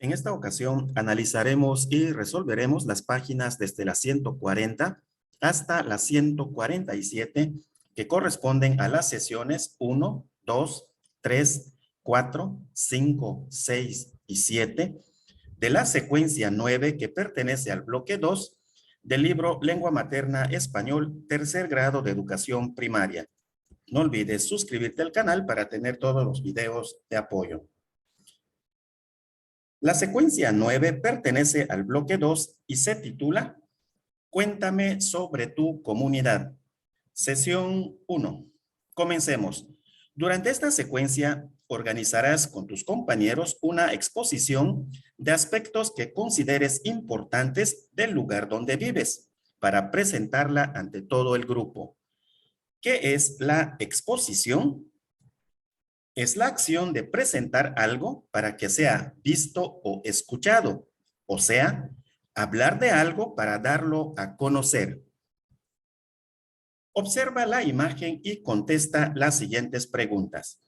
En esta ocasión analizaremos y resolveremos las páginas desde la 140 hasta la 147 que corresponden a las sesiones 1, 2, 3, 4, 5, 6 y 7 de la secuencia 9 que pertenece al bloque 2 del libro Lengua Materna Español, tercer grado de educación primaria. No olvides suscribirte al canal para tener todos los videos de apoyo. La secuencia 9 pertenece al bloque 2 y se titula Cuéntame sobre tu comunidad. Sesión 1. Comencemos. Durante esta secuencia, organizarás con tus compañeros una exposición de aspectos que consideres importantes del lugar donde vives para presentarla ante todo el grupo. ¿Qué es la exposición? Es la acción de presentar algo para que sea visto o escuchado, o sea, hablar de algo para darlo a conocer. Observa la imagen y contesta las siguientes preguntas.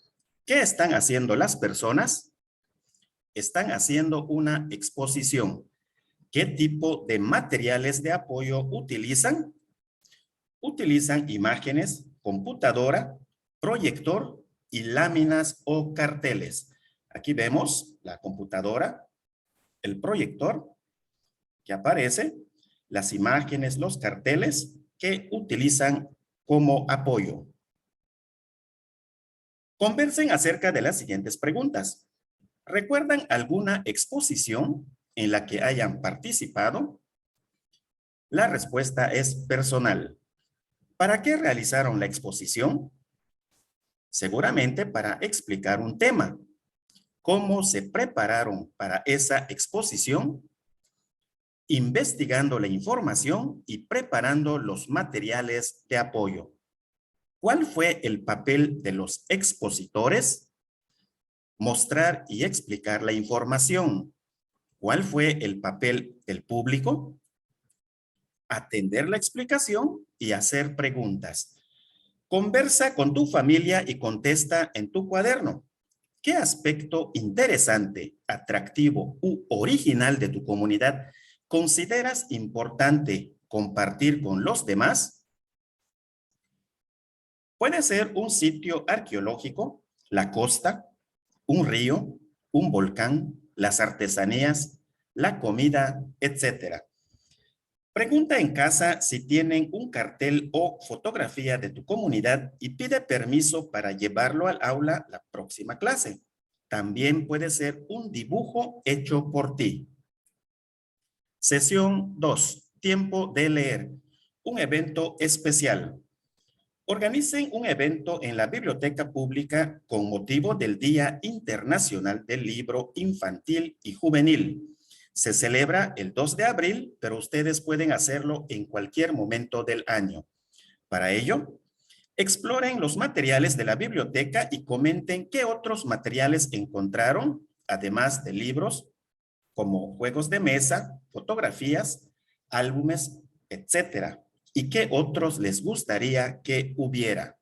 ¿Qué están haciendo las personas? Están haciendo una exposición. ¿Qué tipo de materiales de apoyo utilizan? Utilizan imágenes, computadora, proyector y láminas o carteles. Aquí vemos la computadora, el proyector que aparece, las imágenes, los carteles que utilizan como apoyo. Conversen acerca de las siguientes preguntas. ¿Recuerdan alguna exposición en la que hayan participado? La respuesta es personal. ¿Para qué realizaron la exposición? Seguramente para explicar un tema. ¿Cómo se prepararon para esa exposición? Investigando la información y preparando los materiales de apoyo. ¿Cuál fue el papel de los expositores? Mostrar y explicar la información. ¿Cuál fue el papel del público? Atender la explicación y hacer preguntas. Conversa con tu familia y contesta en tu cuaderno. ¿Qué aspecto interesante, atractivo u original de tu comunidad consideras importante compartir con los demás? Puede ser un sitio arqueológico, la costa, un río, un volcán, las artesanías, la comida, etc. Pregunta en casa si tienen un cartel o fotografía de tu comunidad y pide permiso para llevarlo al aula la próxima clase. También puede ser un dibujo hecho por ti. Sesión 2. Tiempo de leer. Un evento especial. Organicen un evento en la biblioteca pública con motivo del Día Internacional del Libro Infantil y Juvenil. Se celebra el 2 de abril, pero ustedes pueden hacerlo en cualquier momento del año. Para ello, exploren los materiales de la biblioteca y comenten qué otros materiales encontraron, además de libros, como juegos de mesa, fotografías, álbumes, etc. ¿Y qué otros les gustaría que hubiera?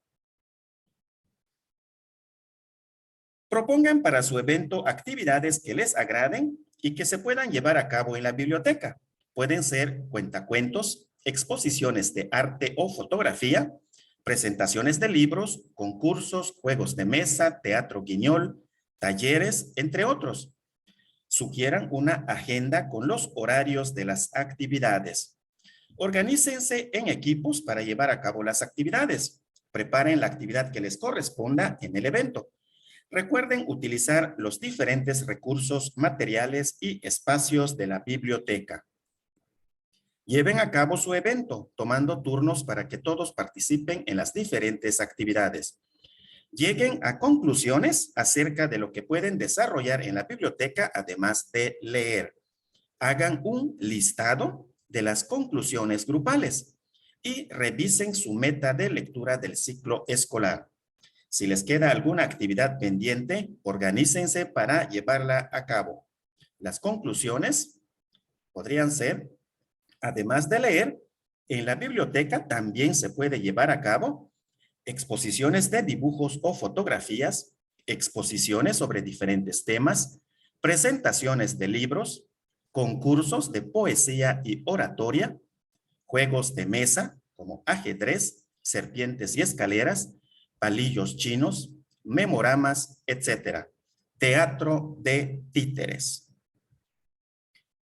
Propongan para su evento actividades que les agraden y que se puedan llevar a cabo en la biblioteca. Pueden ser cuentacuentos, exposiciones de arte o fotografía, presentaciones de libros, concursos, juegos de mesa, teatro guiñol, talleres, entre otros. Sugieran una agenda con los horarios de las actividades. Organícense en equipos para llevar a cabo las actividades. Preparen la actividad que les corresponda en el evento. Recuerden utilizar los diferentes recursos, materiales y espacios de la biblioteca. Lleven a cabo su evento, tomando turnos para que todos participen en las diferentes actividades. Lleguen a conclusiones acerca de lo que pueden desarrollar en la biblioteca, además de leer. Hagan un listado de las conclusiones grupales y revisen su meta de lectura del ciclo escolar. Si les queda alguna actividad pendiente, organícense para llevarla a cabo. Las conclusiones podrían ser, además de leer, en la biblioteca también se puede llevar a cabo exposiciones de dibujos o fotografías, exposiciones sobre diferentes temas, presentaciones de libros, concursos de poesía y oratoria, juegos de mesa como ajedrez, serpientes y escaleras, palillos chinos, memoramas, etc. Teatro de títeres.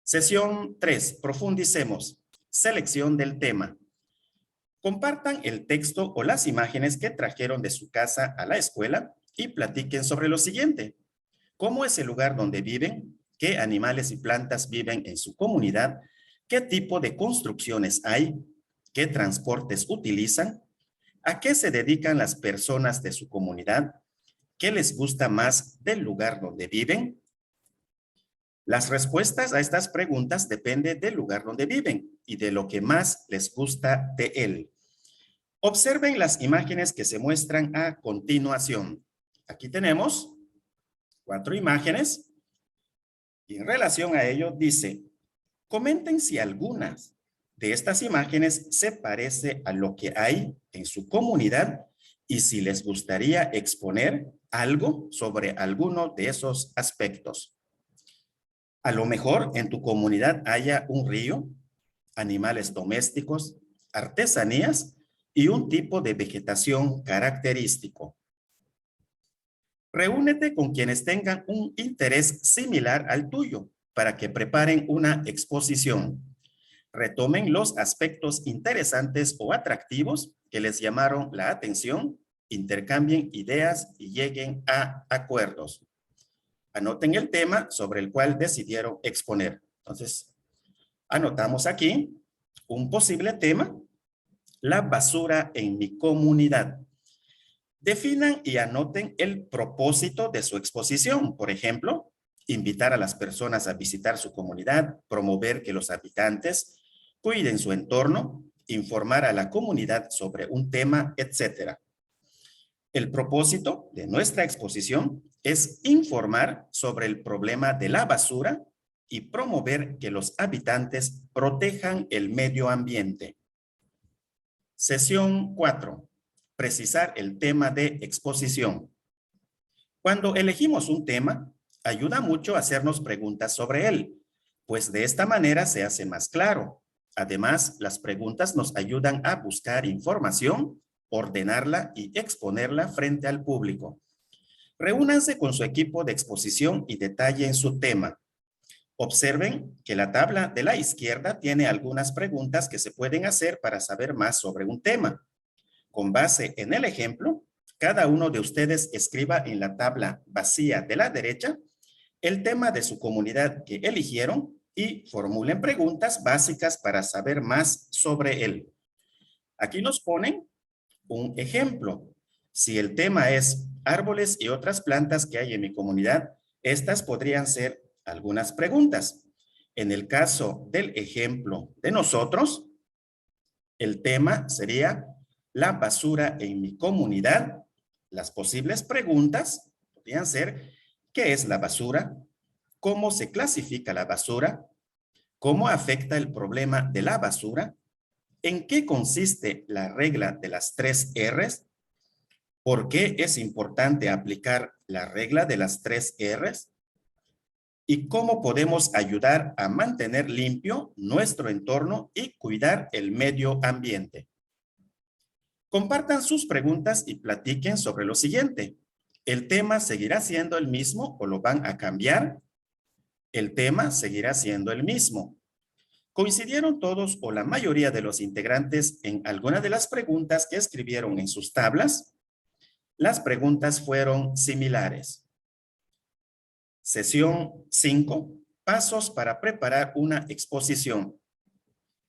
Sesión 3. Profundicemos. Selección del tema. Compartan el texto o las imágenes que trajeron de su casa a la escuela y platiquen sobre lo siguiente. ¿Cómo es el lugar donde viven? ¿Qué animales y plantas viven en su comunidad? ¿Qué tipo de construcciones hay? ¿Qué transportes utilizan? ¿A qué se dedican las personas de su comunidad? ¿Qué les gusta más del lugar donde viven? Las respuestas a estas preguntas dependen del lugar donde viven y de lo que más les gusta de él. Observen las imágenes que se muestran a continuación. Aquí tenemos 4 imágenes y en relación a ello dice, comenten si algunas de estas imágenes se parece a lo que hay en su comunidad y si les gustaría exponer algo sobre alguno de esos aspectos. A lo mejor en tu comunidad haya un río, animales domésticos, artesanías y un tipo de vegetación característico. Reúnete con quienes tengan un interés similar al tuyo para que preparen una exposición. Retomen los aspectos interesantes o atractivos que les llamaron la atención, intercambien ideas y lleguen a acuerdos. Anoten el tema sobre el cual decidieron exponer. Entonces, anotamos aquí un posible tema, la basura en mi comunidad. Definan y anoten el propósito de su exposición. Por ejemplo, invitar a las personas a visitar su comunidad, promover que los habitantes cuiden su entorno, informar a la comunidad sobre un tema, etc. El propósito de nuestra exposición es informar sobre el problema de la basura y promover que los habitantes protejan el medio ambiente. Sesión 4. Precisar el tema de exposición. Cuando elegimos un tema, ayuda mucho a hacernos preguntas sobre él, pues de esta manera se hace más claro. Además, las preguntas nos ayudan a buscar información, ordenarla y exponerla frente al público. Reúnanse con su equipo de exposición y detallen su tema. Observen que la tabla de la izquierda tiene algunas preguntas que se pueden hacer para saber más sobre un tema. Con base en el ejemplo, cada uno de ustedes escriba en la tabla vacía de la derecha el tema de su comunidad que eligieron y formulen preguntas básicas para saber más sobre él. Aquí nos ponen un ejemplo. Si el tema es árboles y otras plantas que hay en mi comunidad, estas podrían ser algunas preguntas. En el caso del ejemplo de nosotros, el tema sería la basura en mi comunidad. Las posibles preguntas podrían ser, ¿qué es la basura? ¿Cómo se clasifica la basura? ¿Cómo afecta el problema de la basura? ¿En qué consiste la regla de las 3 R's? ¿Por qué es importante aplicar la regla de las 3 R's? ¿Y cómo podemos ayudar a mantener limpio nuestro entorno y cuidar el medio ambiente? Compartan sus preguntas y platiquen sobre lo siguiente. ¿El tema seguirá siendo el mismo o lo van a cambiar? El tema seguirá siendo el mismo. ¿Coincidieron todos o la mayoría de los integrantes en alguna de las preguntas que escribieron en sus tablas? Las preguntas fueron similares. Sesión 5. Pasos para preparar una exposición.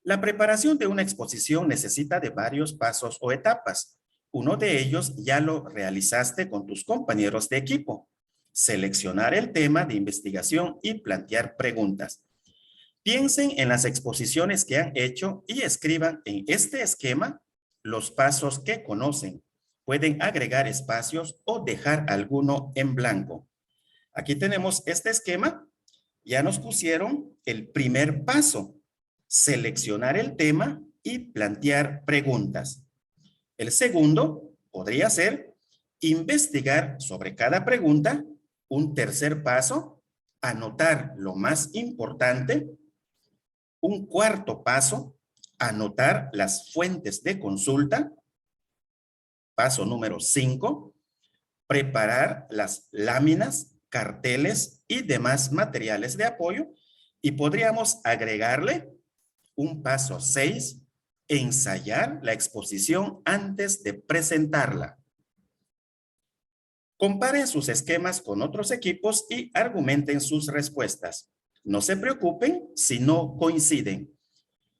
La preparación de una exposición necesita de varios pasos o etapas. Uno de ellos ya lo realizaste con tus compañeros de equipo. Seleccionar el tema de investigación y plantear preguntas. Piensen en las exposiciones que han hecho y escriban en este esquema los pasos que conocen. Pueden agregar espacios o dejar alguno en blanco. Aquí tenemos este esquema. Ya nos pusieron el primer paso. Seleccionar el tema y plantear preguntas. El segundo podría ser investigar sobre cada pregunta. Un tercer paso, anotar lo más importante. Un cuarto paso, anotar las fuentes de consulta. Paso número 5, preparar las láminas, carteles y demás materiales de apoyo. Y podríamos agregarle un paso 6, ensayar la exposición antes de presentarla. Comparen sus esquemas con otros equipos y argumenten sus respuestas. No se preocupen si no coinciden.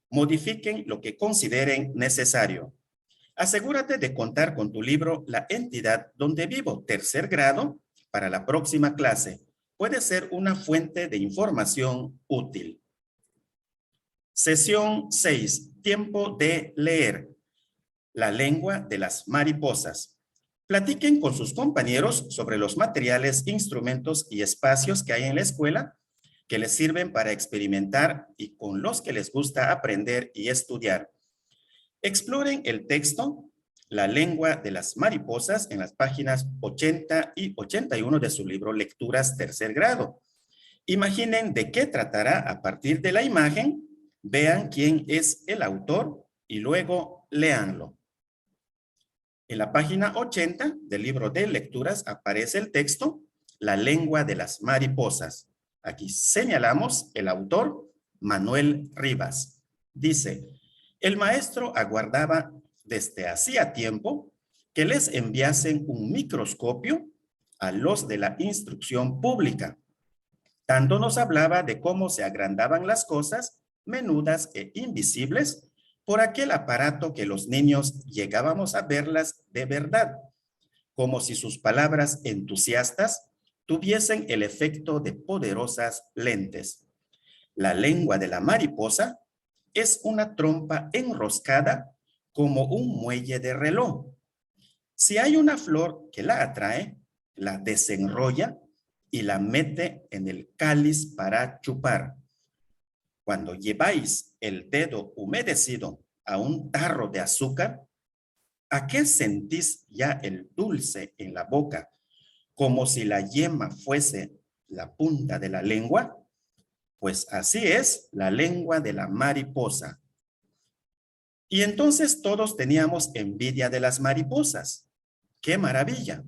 Modifiquen lo que consideren necesario. Asegúrate de contar con tu libro La entidad donde vivo, tercer grado, para la próxima clase. Puede ser una fuente de información útil. Sesión 6. Tiempo de leer. La lengua de las mariposas. Platiquen con sus compañeros sobre los materiales, instrumentos y espacios que hay en la escuela que les sirven para experimentar y con los que les gusta aprender y estudiar. Exploren el texto La lengua de las mariposas en las páginas 80 y 81 de su libro Lecturas tercer grado. Imaginen de qué tratará a partir de la imagen, vean quién es el autor y luego léanlo. En la página 80 del libro de lecturas aparece el texto La lengua de las mariposas. Aquí señalamos el autor, Manuel Rivas. Dice, el maestro aguardaba desde hacía tiempo que les enviasen un microscopio a los de la instrucción pública. Tanto nos hablaba de cómo se agrandaban las cosas, menudas e invisibles, por aquel aparato que los niños llegábamos a verlas de verdad, como si sus palabras entusiastas tuviesen el efecto de poderosas lentes. La lengua de la mariposa es una trompa enroscada como un muelle de reloj. Si hay una flor que la atrae, la desenrolla y la mete en el cáliz para chupar. Cuando lleváis el dedo humedecido a un tarro de azúcar, ¿a qué sentís ya el dulce en la boca? Como si la yema fuese la punta de la lengua. Pues así es la lengua de la mariposa. Y entonces todos teníamos envidia de las mariposas. ¡Qué maravilla!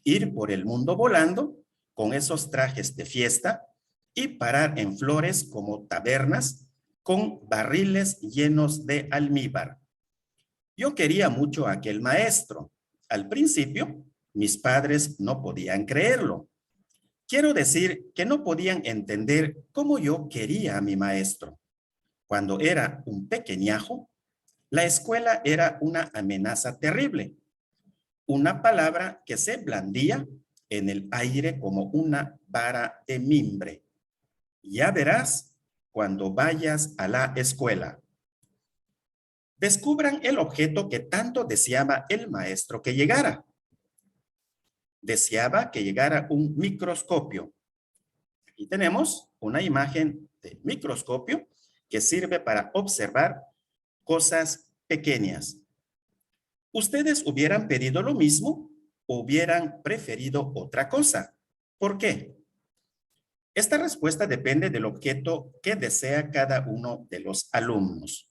Ir por el mundo volando con esos trajes de fiesta y parar en flores como tabernas con barriles llenos de almíbar. Yo quería mucho a aquel maestro. Al principio, mis padres no podían creerlo. Quiero decir que no podían entender cómo yo quería a mi maestro. Cuando era un pequeñajo, la escuela era una amenaza terrible. Una palabra que se blandía en el aire como una vara de mimbre. Ya verás cuando vayas a la escuela. Descubran el objeto que tanto deseaba el maestro que llegara. Deseaba que llegara un microscopio. Aquí tenemos una imagen de microscopio que sirve para observar cosas pequeñas. ¿Ustedes hubieran pedido lo mismo o hubieran preferido otra cosa? ¿Por qué? Esta respuesta depende del objeto que desea cada uno de los alumnos.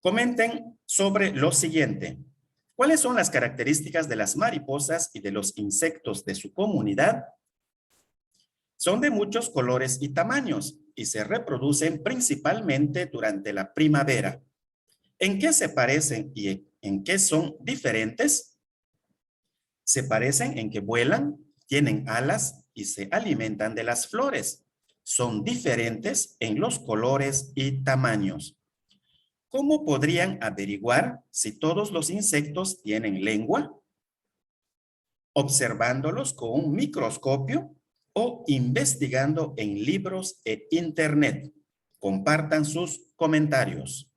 Comenten sobre lo siguiente. ¿Cuáles son las características de las mariposas y de los insectos de su comunidad? Son de muchos colores y tamaños y se reproducen principalmente durante la primavera. ¿En qué se parecen y en qué son diferentes? Se parecen en que vuelan, tienen alas y se alimentan de las flores. Son diferentes en los colores y tamaños. ¿Cómo podrían averiguar si todos los insectos tienen lengua? Observándolos con un microscopio o investigando en libros e internet. Compartan sus comentarios.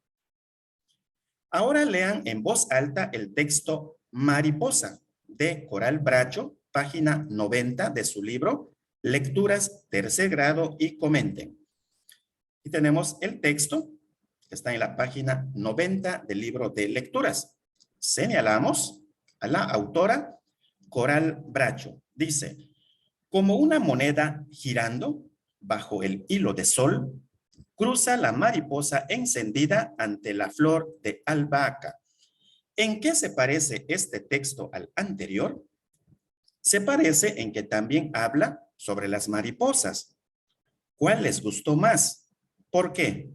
Ahora lean en voz alta el texto Mariposa de Coral Bracho, página 90 de su libro Lecturas tercer grado y comenten. Y tenemos el texto que está en la página 90 del libro de lecturas. Señalamos a la autora Coral Bracho. Dice, Como una moneda girando bajo el hilo de sol, cruza la mariposa encendida ante la flor de albahaca. ¿En qué se parece este texto al anterior? Se parece en que también habla sobre las mariposas. ¿Cuál les gustó más? ¿Por qué?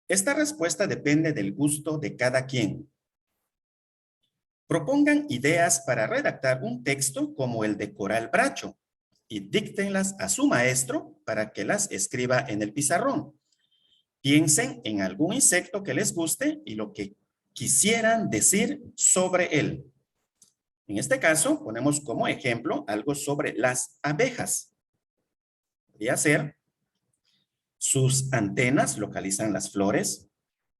Esta respuesta depende del gusto de cada quien. Propongan ideas para redactar un texto como el de Coral Bracho y díctenlas a su maestro para que las escriba en el pizarrón. Piensen en algún insecto que les guste y lo que quisieran decir sobre él. En este caso, ponemos como ejemplo algo sobre las abejas. Podría ser, sus antenas localizan las flores,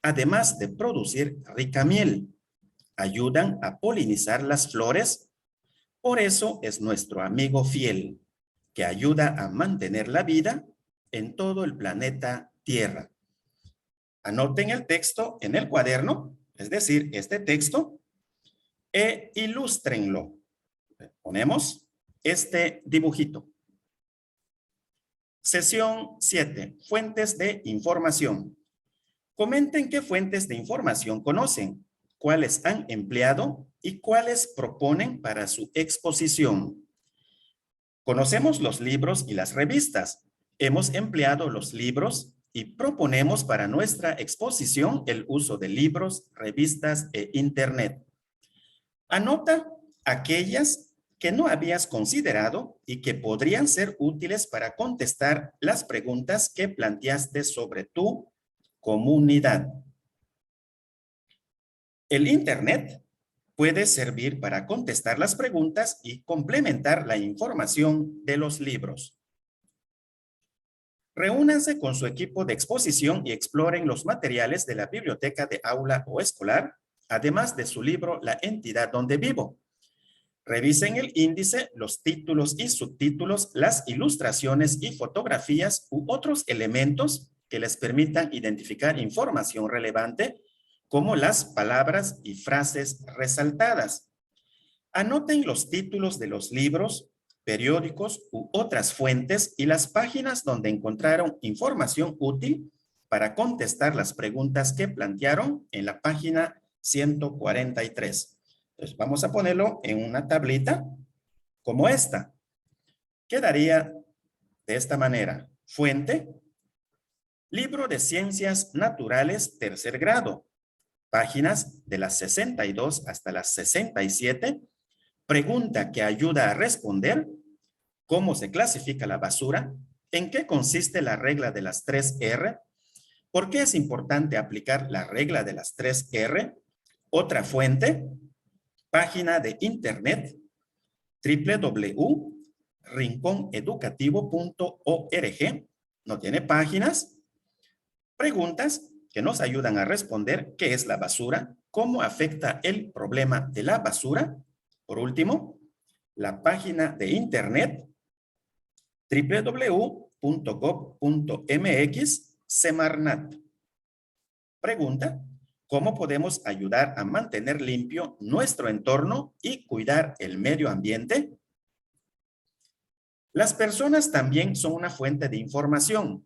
además de producir rica miel. Ayudan a polinizar las flores, por eso es nuestro amigo fiel, que ayuda a mantener la vida en todo el planeta Tierra. Anoten el texto en el cuaderno, es decir, este texto, e ilústrenlo. Ponemos este dibujito. Sesión 7. Fuentes de información. Comenten qué fuentes de información conocen, cuáles han empleado y cuáles proponen para su exposición. Conocemos los libros y las revistas. Hemos empleado los libros y proponemos para nuestra exposición el uso de libros, revistas e internet. Anota aquellas que no habías considerado y que podrían ser útiles para contestar las preguntas que planteaste sobre tu comunidad. El internet puede servir para contestar las preguntas y complementar la información de los libros. Reúnanse con su equipo de exposición y exploren los materiales de la biblioteca de aula o escolar, además de su libro La entidad donde vivo. Revisen el índice, los títulos y subtítulos, las ilustraciones y fotografías u otros elementos que les permitan identificar información relevante, como las palabras y frases resaltadas. Anoten los títulos de los libros, periódicos u otras fuentes y las páginas donde encontraron información útil para contestar las preguntas que plantearon en la página 143. Entonces, vamos a ponerlo en una tablita como esta. Quedaría de esta manera. Fuente, libro de ciencias naturales, tercer grado. Páginas de las 62 hasta las 67. Pregunta que ayuda a responder. ¿Cómo se clasifica la basura? ¿En qué consiste la regla de las 3 R? ¿Por qué es importante aplicar la regla de las 3 R? Otra fuente, página de internet www.rinconeducativo.org. No tiene páginas. Preguntas que nos ayudan a responder qué es la basura, cómo afecta el problema de la basura. Por último, la página de internet www.gov.mx Semarnat. Pregunta, ¿cómo podemos ayudar a mantener limpio nuestro entorno y cuidar el medio ambiente? Las personas también son una fuente de información.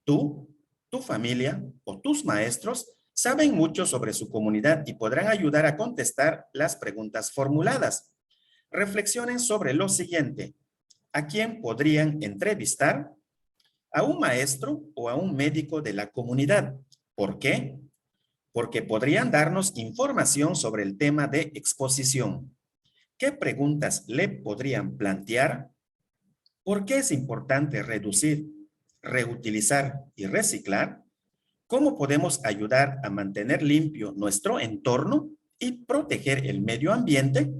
Tú, tu familia o tus maestros saben mucho sobre su comunidad y podrán ayudar a contestar las preguntas formuladas. Reflexionen sobre lo siguiente. ¿A quién podrían entrevistar? A un maestro o a un médico de la comunidad. ¿Por qué? Porque podrían darnos información sobre el tema de exposición. ¿Qué preguntas le podrían plantear? ¿Por qué es importante reducir, reutilizar y reciclar? ¿Cómo podemos ayudar a mantener limpio nuestro entorno y proteger el medio ambiente?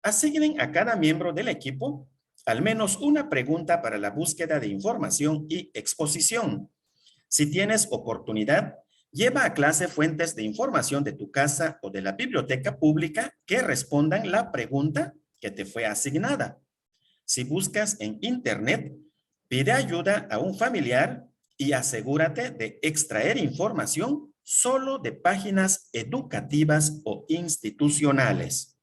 Asignen a cada miembro del equipo al menos una pregunta para la búsqueda de información y exposición. Si tienes oportunidad, lleva a clase fuentes de información de tu casa o de la biblioteca pública que respondan la pregunta que te fue asignada. Si buscas en internet, pide ayuda a un familiar y asegúrate de extraer información solo de páginas educativas o institucionales.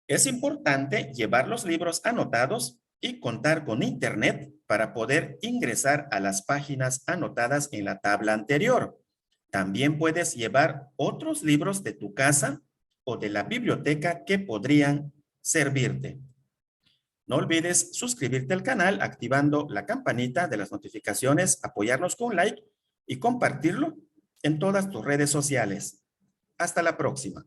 Es importante llevar los libros anotados y contar con Internet para poder ingresar a las páginas anotadas en la tabla anterior. También puedes llevar otros libros de tu casa o de la biblioteca que podrían servirte. No olvides suscribirte al canal activando la campanita de las notificaciones, apoyarnos con un like y compartirlo en todas tus redes sociales. Hasta la próxima.